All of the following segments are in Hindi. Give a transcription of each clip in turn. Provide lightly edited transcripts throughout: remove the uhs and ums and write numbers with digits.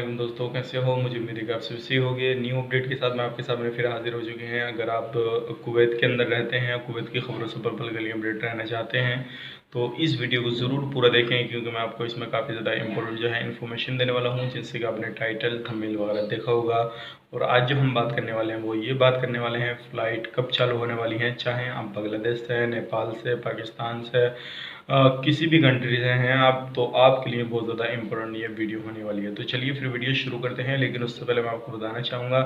वालेकुम दोस्तों, कैसे हो। मुझे उम्मीद है कि आप सभी सही होंगे। न्यू अपडेट के साथ मैं आपके सामने फिर हाजिर हो चुके हैं। अगर आप कुवैत के अंदर रहते हैं, कुवैत की खबरों से पल पल के लिए अपडेट रहना चाहते हैं तो इस वीडियो को ज़रूर पूरा देखें, क्योंकि मैं आपको इसमें काफ़ी ज़्यादा इंपॉर्टेंट जो है इन्फॉर्मेशन देने वाला हूँ, जिससे कि आपने टाइटल थंबनेल वगैरह देखा होगा। और आज जो हम बात करने वाले हैं वो ये बात करने वाले हैं फ़्लाइट कब चालू होने वाली हैं। चाहे आप बांग्लादेश से, नेपाल से, पाकिस्तान से, किसी भी कंट्री से हैं आप, तो आपके लिए बहुत ज़्यादा इंपॉर्टेंट ये वीडियो होने वाली है। तो चलिए फिर वीडियो शुरू करते हैं। लेकिन उससे पहले मैं आपको बताना चाहूँगा,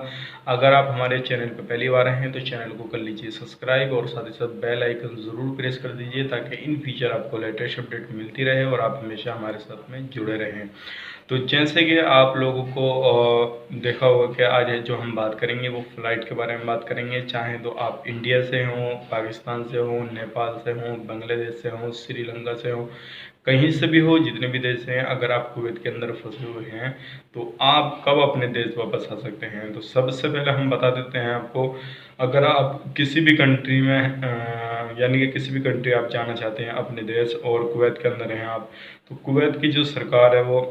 अगर आप हमारे चैनल पर पहली बार हैं तो चैनल को कर लीजिए सब्सक्राइब और साथ ही साथ बेल आइकन ज़रूर प्रेस कर दीजिए, ताकि इन फ्यूचर आपको लेटेस्ट अपडेट मिलती रहे और आप हमेशा हमारे साथ में जुड़े रहें। तो जैसे कि आप लोगों को देखा होगा कि आज जो हम बात करेंगे वो फ़्लाइट के बारे में बात करेंगे। चाहे तो आप इंडिया से हों, पाकिस्तान से हों, नेपाल से हों, बांग्लादेश से हों, श्रीलंका से हों, कहीं से भी हो, जितने भी देश हैं, अगर आप कुवैत के अंदर फंसे हुए हैं तो आप कब अपने देश वापस आ सकते हैं। तो सबसे पहले हम बता देते हैं आपको, अगर आप किसी भी कंट्री में यानी कि किसी भी कंट्री आप जाना चाहते हैं अपने देश और कुवैत के अंदर हैं आप, तो कुवैत की जो सरकार है वो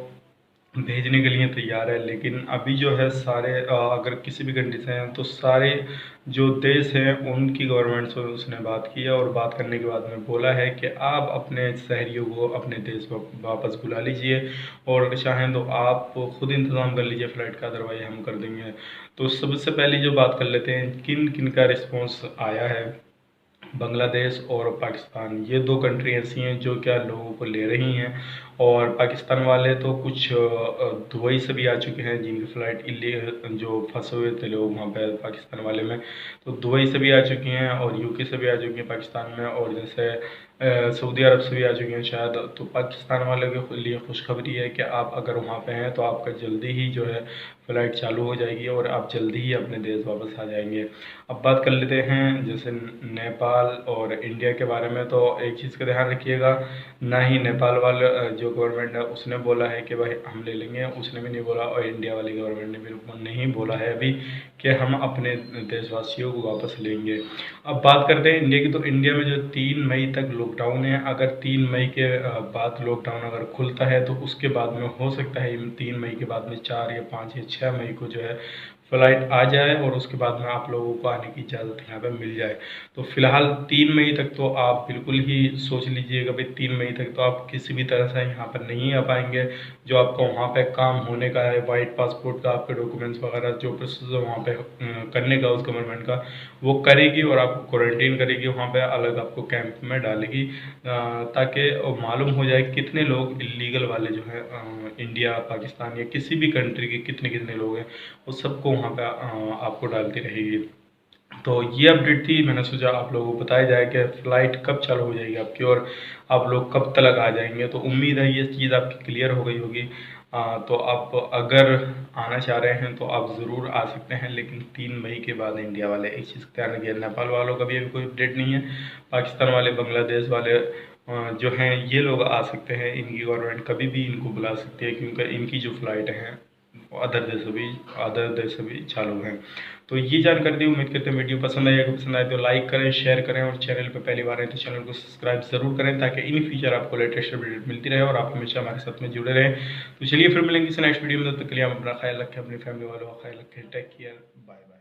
भेजने के लिए तैयार है। लेकिन अभी जो है सारे अगर किसी भी कंट्री से हैं तो सारे जो देश हैं उनकी गवर्नमेंट से उसने बात की है, और बात करने के बाद में बोला है कि आप अपने शहरियों को अपने देश वापस बुला लीजिए, और चाहें तो आप खुद इंतज़ाम कर लीजिए फ़्लाइट का, अदरवाइज हम कर देंगे। तो सबसे पहले जो बात कर लेते हैं किन किन का रिस्पॉन्स आया है। बांग्लादेश और पाकिस्तान, ये दो कंट्री ऐसी हैं जो क्या लोगों को ले रही हैं। और पाकिस्तान वाले तो कुछ दुबई से भी आ चुके हैं, जिनकी फ़्लाइट जो फंसे हुए थे लोग वहाँ पे पाकिस्तान वाले में, तो दुबई से भी आ चुकी हैं और यूके से भी आ चुकी हैं पाकिस्तान में, और जैसे सऊदी अरब से भी आ चुकी हैं शायद। तो पाकिस्तान वाले के लिए खुशखबरी है कि आप अगर वहाँ पे हैं तो आपका जल्दी ही जो है फ़्लाइट चालू हो जाएगी और आप जल्दी ही अपने देश वापस आ जाएंगे। अब बात कर लेते हैं जैसे नेपाल और इंडिया के बारे में। तो एक चीज़ का ध्यान रखिएगा, ना ही नेपाल वाले जो गवर्नमेंट है उसने बोला है कि भाई हम ले लेंगे, उसने भी नहीं बोला, और इंडिया वाली गवर्नमेंट ने बिल्कुल नहीं बोला है अभी कि हम अपने देशवासियों को वापस लेंगे। अब बात करते हैं इंडिया की। तो इंडिया में जो 3 मई तक लॉकडाउन है, अगर 3 मई के बाद लॉकडाउन अगर खुलता है तो उसके बाद में हो सकता है 3 मई के बाद में 4 या 5 या 6 मई को जो है फ़्लाइट आ जाए और उसके बाद में आप लोगों को आने की इजाज़त यहाँ पे मिल जाए। तो फिलहाल 3 मई तक तो आप बिल्कुल ही सोच लीजिएगा भाई 3 मई तक तो आप किसी भी तरह से यहाँ पर नहीं आ पाएंगे। जो आपका वहाँ पे काम होने का है, वाइट पासपोर्ट का, आपके डॉक्यूमेंट्स वगैरह जो प्रोसेस वहाँ पे करने का उस गवर्नमेंट का, वो करेगी और आपको क्वारंटीन करेगी वहाँ पे, अलग आपको कैंप में डालेगी, ताकि मालूम हो जाए कितने लोग इलीगल वाले जो है इंडिया, पाकिस्तान या किसी भी कंट्री के कितने कितने लोग हैं, वो सबको वहाँ पे आपको डालती रहेगी। तो ये अपडेट थी, मैंने सोचा आप लोगों को बताया जाए कि फ़्लाइट कब चालू हो जाएगी आपकी और आप लोग कब तक आ जाएंगे। तो उम्मीद है ये चीज़ आपकी क्लियर हो गई होगी। तो आप अगर आना चाह रहे हैं तो आप ज़रूर आ सकते हैं, लेकिन 3 मई के बाद इंडिया वाले एक चीज़ का ध्यान रखिए, नेपाल वालों का भी अभी कोई अपडेट नहीं है। पाकिस्तान वाले, बांग्लादेश वाले जो हैं ये लोग आ सकते हैं, इनकी गवर्नमेंट कभी भी इनको बुला सकती है, क्योंकि इनकी जो फ़्लाइट हैं अदर देश से भी चालू हैं। तो ये जानकारी दी, उम्मीद करते हैं वीडियो पसंद आए। अगर पसंद आए तो लाइक करें, शेयर करें, और चैनल पर पहली बार है तो चैनल को सब्सक्राइब ज़रूर करें, ताकि इन फ्यूचर आपको लेटेस्ट अपडेट मिलती रहे और आप हमेशा हमारे साथ में जुड़े रहें। तो चलिए फिर मिलेंगे किसी नेक्स्ट वीडियो में, तब तक के लिए हम अपना ख्याल रखें, अपनी फैमिली वालों का ख्याल रखें। Take care, bye bye.